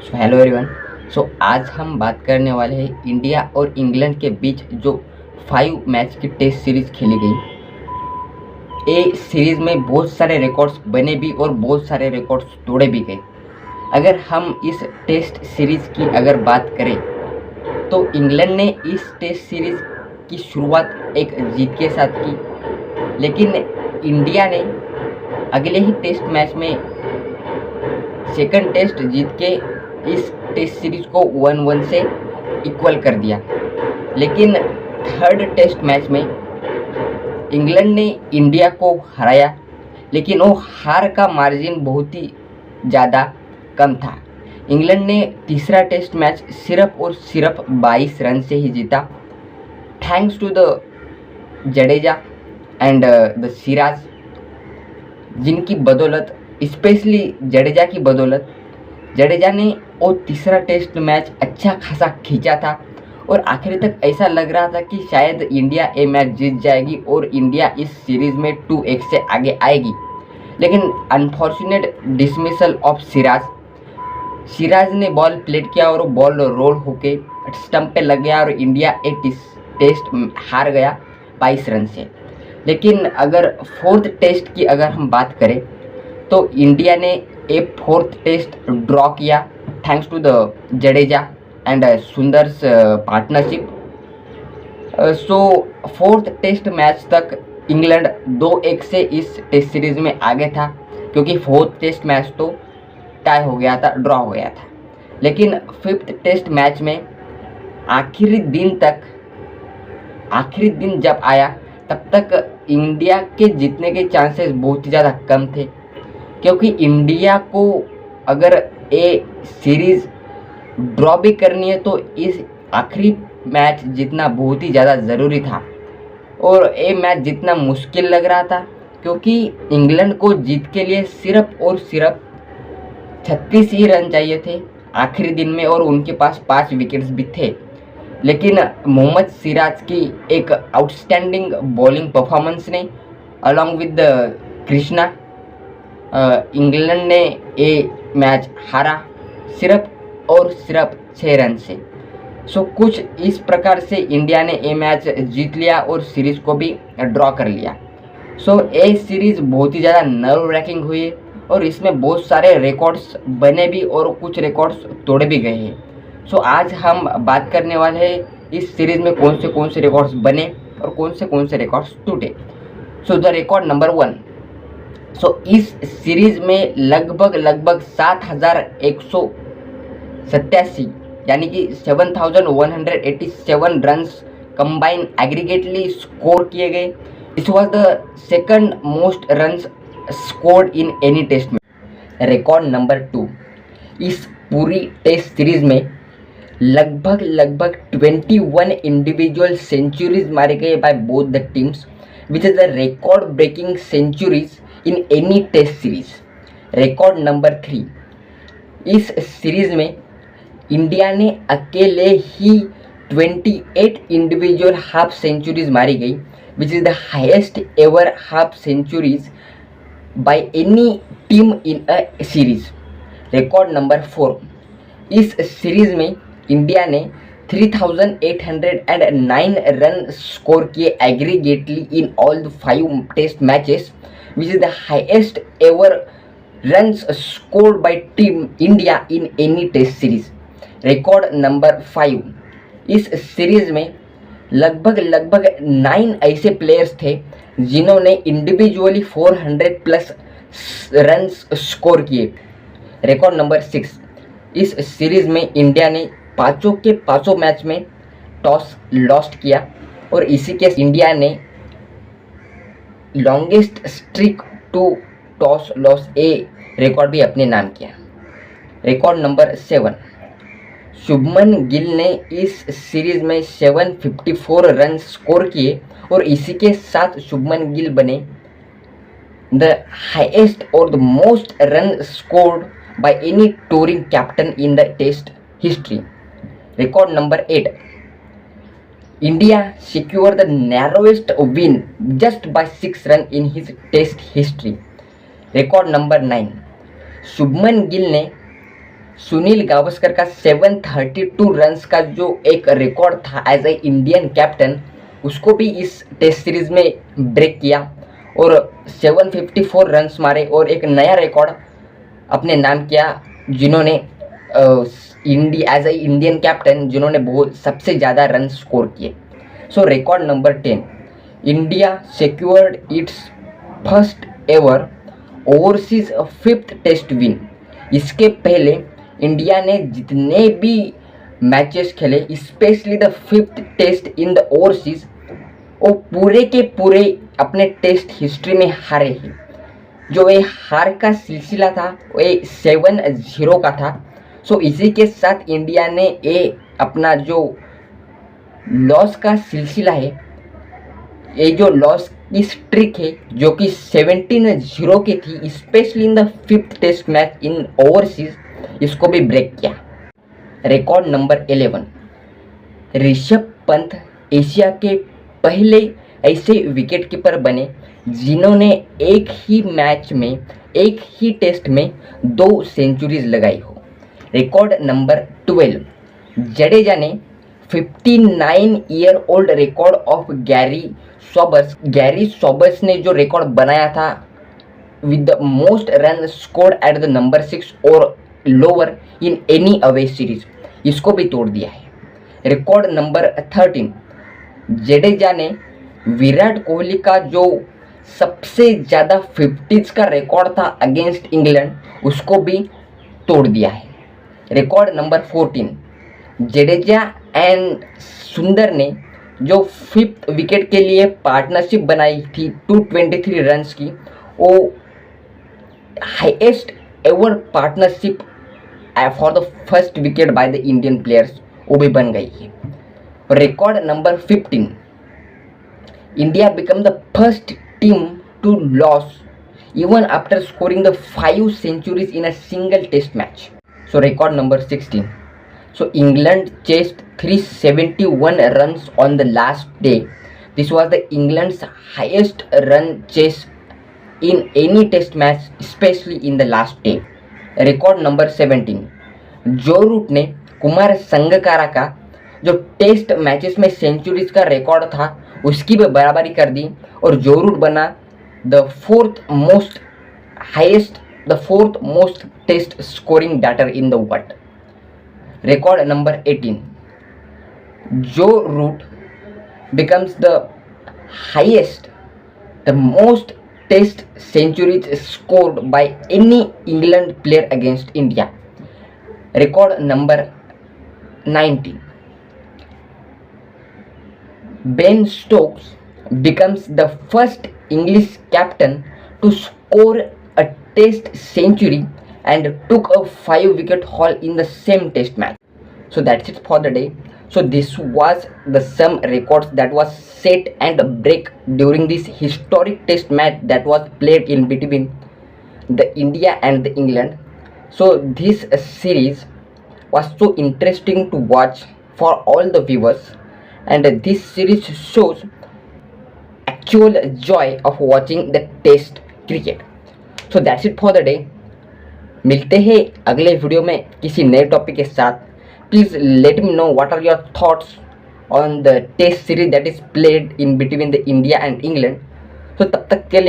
So hello everyone. आज हम बात करने वाले हैं इंडिया और इंग्लैंड के बीच जो 5 मैच की टेस्ट सीरीज खेली गई। ये सीरीज में बहुत सारे रिकॉर्ड्स बने भी और बहुत सारे रिकॉर्ड्स तोड़े भी गए। अगर हम इस टेस्ट सीरीज की अगर बात करें तो इंग्लैंड ने इस टेस्ट सीरीज की शुरुआत एक जीत के साथ की, लेकिन इंडिया ने अगले ही टेस्ट मैच में सेकंड टेस्ट जीत के इस टेस्ट सीरीज को 1-1 से इक्वल कर दिया। लेकिन थर्ड टेस्ट मैच में इंग्लैंड ने इंडिया को हराया, लेकिन वो हार का मार्जिन बहुत ही ज़्यादा कम था। इंग्लैंड ने तीसरा टेस्ट मैच सिर्फ और सिर्फ 22 रन से ही जीता, thanks to the Jadeja and the Siraj, जिनकी बदौलत, स्पेशली जडेजा की बदौलत, जडेजा ने वो तीसरा टेस्ट मैच अच्छा खासा खींचा था और आखिर तक ऐसा लग रहा था कि शायद इंडिया ये मैच जीत जाएगी और इंडिया इस सीरीज में 2-1 से आगे आएगी। लेकिन अनफॉर्चुनेट डिसमिसल ऑफ सिराज ने बॉल प्लेट किया और वो बॉल रोल होके स्टंप पे लग गया और इंडिया एक टेस्ट हार गया 22 रन से। लेकिन अगर फोर्थ टेस्ट की अगर हम बात करें तो इंडिया ने एक फोर्थ टेस्ट ड्रॉ किया, thanks to the Jadeja and Sundar's partnership. So fourth test match तक इंग्लैंड 2-1 से इस टेस्ट सीरीज में आगे था, क्योंकि फोर्थ टेस्ट मैच तो टाई हो गया था, ड्रॉ हो गया था। लेकिन फिफ्थ टेस्ट मैच में आखिरी दिन जब आया तब तक इंडिया के जीतने के चांसेस बहुत ही ज़्यादा कम थे, क्योंकि इंडिया को अगर ये सीरीज़ ड्रॉ भी करनी है तो इस आखिरी मैच जीतना बहुत ही ज़्यादा ज़रूरी था और ये मैच जीतना मुश्किल लग रहा था, क्योंकि इंग्लैंड को जीत के लिए सिर्फ और सिर्फ 36 ही रन चाहिए थे आखिरी दिन में और उनके पास 5 विकेट्स भी थे। लेकिन मोहम्मद सिराज की एक आउटस्टैंडिंग बॉलिंग परफॉर्मेंस ने अलॉन्ग विद कृष्णा इंग्लैंड ने ये मैच हारा सिर्फ और सिर्फ 6 रन से। सो कुछ इस प्रकार से इंडिया ने ये मैच जीत लिया और सीरीज़ को भी ड्रॉ कर लिया। सो ये सीरीज़ बहुत ही ज़्यादा नर्व रैकिंग हुई और इसमें बहुत सारे रिकॉर्ड्स बने भी और कुछ रिकॉर्ड्स तोड़े भी गए हैं। सो आज हम बात करने वाले हैं इस सीरीज़ में कौन से रिकॉर्ड्स बने और कौन से रिकॉर्ड्स टूटे। So the record number 1। इस सीरीज़ में लगभग 7,187 यानी कि 7,187 रन्स कंबाइन एग्रीगेटली स्कोर किए गए। It was the second most runs scored in any test में। Record number 2। इस पूरी टेस्ट सीरीज में लगभग 21 इंडिविजुअल सेंचुरीज मारे गए by both the teams, which is the record breaking centuries in any test series. Record number 3। इस series में India ने अकेले ही 28 इंडिविजुअल हाफ सेंचुरीज मारी गई, which is the highest ever half centuries by any team in a series. Record number 4। इस series में India ने 3,809 run score किए aggregately in all the 5 test matches, which is the highest ever runs scored by team India in any test series. Record number 5। इस series में लगभग 9 ऐसे players थे जिन्होंने इंडिविजुअली 400 प्लस रन्स स्कोर किए। Record number 6। इस series में India ने पाँचों के पाँचों मैच में टॉस लॉस्ट किया और इसी के इंडिया ने longest streak to toss loss a record भी अपने नाम किया। Record number 7। शुभमन गिल ने इस सीरीज में 754 रन स्कोर किए और इसी के साथ शुभमन गिल बने द हाईएस्ट और the most run scored by any touring captain in the test history. Record number 8। India secured the narrowest win just by 6 runs in his test history. Record number 9. Shubman Gill ने सुनील गावस्कर का 732 runs का जो एक record था as a Indian captain, उसको भी इस test series में ब्रेक किया और 754 रन्स मारे और एक नया रिकॉर्ड अपने नाम किया, जिन्होंने एज ए इंडियन कैप्टन जिन्होंने बहुत सबसे ज़्यादा रन स्कोर किए। So record number 10, India secured its first ever overseas 5th test win. इसके पहले इंडिया ने जितने भी मैचेस खेले, specially the 5th test in the overseas, वो पूरे के पूरे अपने टेस्ट हिस्ट्री में हारे हैं। जो ये हार का सिलसिला था वो 7-0 का था। सो इसी के साथ इंडिया ने ये अपना जो लॉस का सिलसिला है, ये जो लॉस की स्ट्रिक है जो कि 17-0 की थी, specially in the 5th test match in overseas, इसको भी ब्रेक किया। Record number 11, Rishabh Pant Asia के पहले ऐसे विकेट कीपर बने जिन्होंने एक ही मैच में, एक ही टेस्ट में 2 सेंचुरीज लगाई हो। रिकॉर्ड नंबर 12, जडेजा ने 59 year old record of Garry Sobers ने जो रिकॉर्ड बनाया था with the most run scored at the number 6 और lower in any away series, इसको भी तोड़ दिया है। रिकॉर्ड नंबर 13, जडेजा ने विराट कोहली का जो सबसे ज़्यादा 50s का रिकॉर्ड था अगेंस्ट इंग्लैंड, उसको भी तोड़ दिया है। रिकॉर्ड नंबर 14, जडेजा एंड सुंदर ने जो 5th विकेट के लिए पार्टनरशिप बनाई थी 223 रन्स की, वो highest ever partnership for the first wicket by the Indian players, वो भी बन गई है। Record number 15, India become the first team to loss even after scoring the 5 centuries in a single test match. So record number 16, so England chased 371 runs on the last day. This was the England's highest run chase in any test match, especially in the last day. Record number 17, जो root ने कुमार संगकारा का जो test matches में centuries का record था उसकी भी बराबरी कर दी और जो रूट बना the fourth most test scoring batter in the world. Record number 18, Joe Root becomes the most test centuries scored by any England player against India. Record number 19, Ben Stokes becomes the first English captain to score a test century and took a 5-wicket haul in the same test match. So that's it for the day. So this was the some records that was set and break during this historic test match that was played in between the India and the England. So this series was so interesting to watch for all the viewers, and this series shows actual joy of watching the test cricket. So that's it for the day. मिलते हैं अगले video में किसी नए topic के साथ. Please let me know what are your thoughts on the test series that is played in between the India and England. So तब तक के लिए